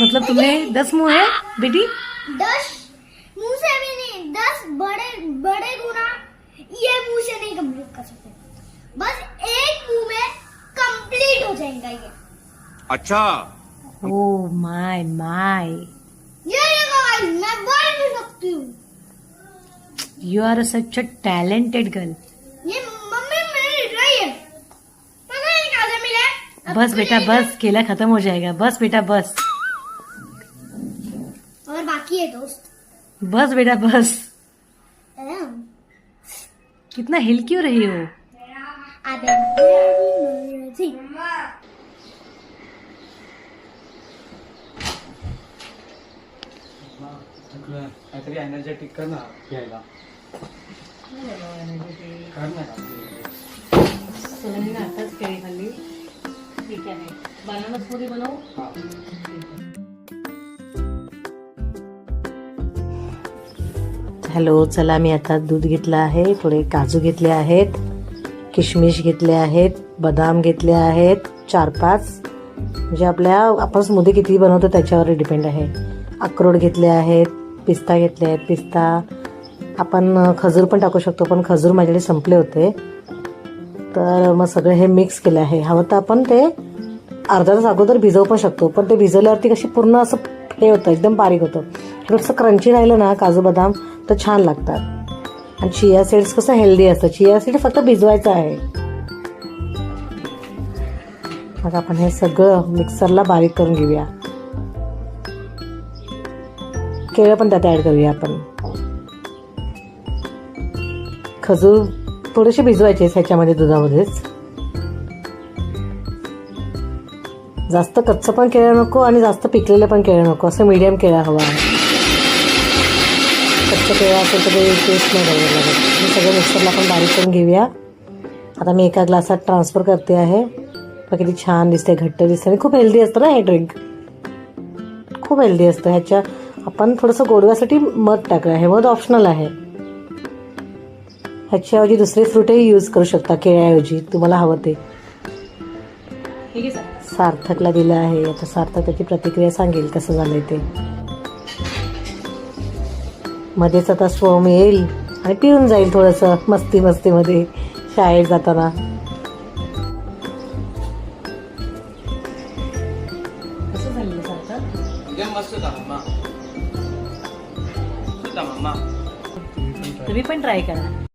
मतलब तुम्हें 10 मुंह है बेटी? 10 मुंह से भी नहीं, 10 बड़े बड़े गुना ये मुंह से नहीं कंप्लीट कर सकते। बस एक मुंह में कंप्लीट हो जाएगा ये। अच्छा। ओ माय माय, ये देखो भाई, मैं बोल भी सकती हूँ। You R such a talented girl. ये मम्मी मेरी रही है, पता नहीं कहाँ से मिला है। बस बेटा बस, केला खत्म हो जाएगा। बस बेटा बस, और बाकी है दोस्त। बस बेटा बस। अम, कितना हिल क्यों रही हो? अबे जी। काहीतरी एनर्जेटिक कर ना घ्यायला. कर ना. सोनालीने आताच केळी खाल्ली. ठीक आहे, बनाना स्मूदी बनवू. हॅलो, चला मी आता दूध घेतलं आहे, थोडे काजू घेतले आहेत, किशमिश घेतले आहेत, बदाम घेतले आहेत 4-5. म्हणजे आपण स्मूदी किती बनवतो त्याच्यावर डिपेंड आहे. अक्रोड घेतले आहेत, पिस्ता घेतले आहेत. पिस्ता आपण खजूर पण टाकू शकतो, पण खजूर माझ्याकडे संपले होते, तर मग सगळं हे मिक्स केलं आहे. हवं तर आपण ते अर्धा तास अगोदर भिजवू पण शकतो, पण ते भिजवल्यावरती कशी पूर्ण असं हे होतं, एकदम बारीक होतं. थोडंसं क्रंची राहिलं ना काजू बदाम तर छान लागतात. आणि चिया सीड्स कसं हेल्दी असतं. चिया सीड फक्त भिजवायचं आहे. मग आपण हे सगळं मिक्सरला बारीक करून घेऊया. केळं पण त्यात ॲड करूया आपण. खजूर थोडेसे भिजवायचे ह्याच्यामध्ये दुधामध्येच. जास्त कच्चं पण केळं नको आणि जास्त पिकलेलं पण केळं नको, असं मीडियम केळं हवं आहे. कच्चं केळं असेल तर ते टेस्ट नाही करावं लागत. हे सगळं मिक्सरला आपण बारीक करून घेऊया. आता मी एका ग्लासात ट्रान्सफर करते आहे. बघा किती छान दिसते, घट्ट दिसते आणि खूप हेल्दी असतं ना हे ड्रिंक. खूप हेल्दी असतं. ह्याच्या आपण थोडंसं गोडव्यासाठी मध टाकलं आहे. मध ऑप्शनल आहे. ह्याच्याऐवजी दुसरे फ्रूटही यूज करू शकता केळ्याऐवजी, तुम्हाला हवं ते. सार्थकला दिलं आहे. आता सार्थक त्याची प्रतिक्रिया सांगेल कसं झालंय ते. मध्येच आता स्वम येईल आणि पिऊन जाईल थोडंसं मस्तीमध्ये शाळेत जाताना. कसं झालं सार्थक? एकदम मस्त होता मम्मा. होता मम्मा. तुम्ही पण ट्राय करा.